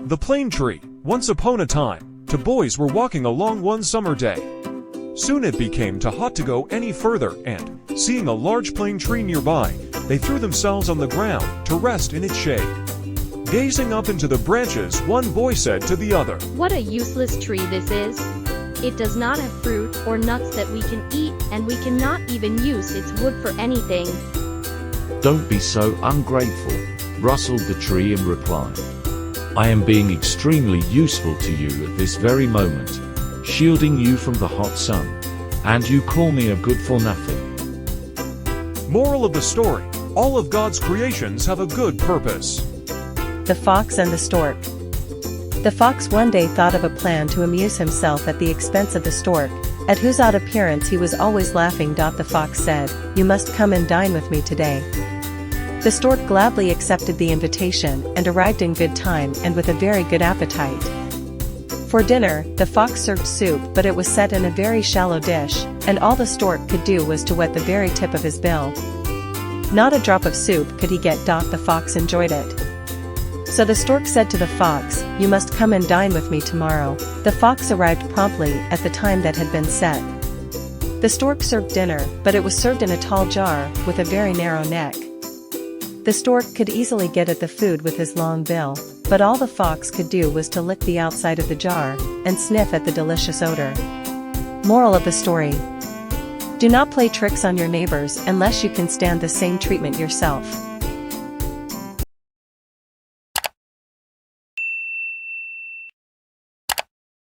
The plane tree. Once upon a time, two boys were walking along one summer day. Soon it became too hot to go any further and, seeing a large plane tree nearby, they threw themselves on the ground to rest in its shade. Gazing up into the branches, one boy said to the other, "What a useless tree this is. It does not have fruit or nuts that we can eat, and we cannot even use its wood for anything." "Don't be so ungrateful," rustled the tree in reply. "I am being extremely useful to you at this very moment, shielding you from the hot sun, and you call me a good-for-nothing." Moral of the story: all of God's creations have a good purpose. The Fox and the Stork. The fox one day thought of a plan to amuse himself at the expense of the stork, at whose odd appearance he was always laughing. The fox said, "You must come and dine with me today." The stork gladly accepted the invitation and arrived in good time and with a very good appetite. For dinner, the fox served soup, but it was set in a very shallow dish, and all the stork could do was to wet the very tip of his bill. Not a drop of soup could he get. The fox enjoyed it. So the stork said to the fox, "You must come and dine with me tomorrow." The fox arrived promptly at the time that had been set. The stork served dinner, but it was served in a tall jar, with a very narrow neck. The stork could easily get at the food with his long bill, but all the fox could do was to lick the outside of the jar, and sniff at the delicious odor. Moral of the story: do not play tricks on your neighbors unless you can stand the same treatment yourself.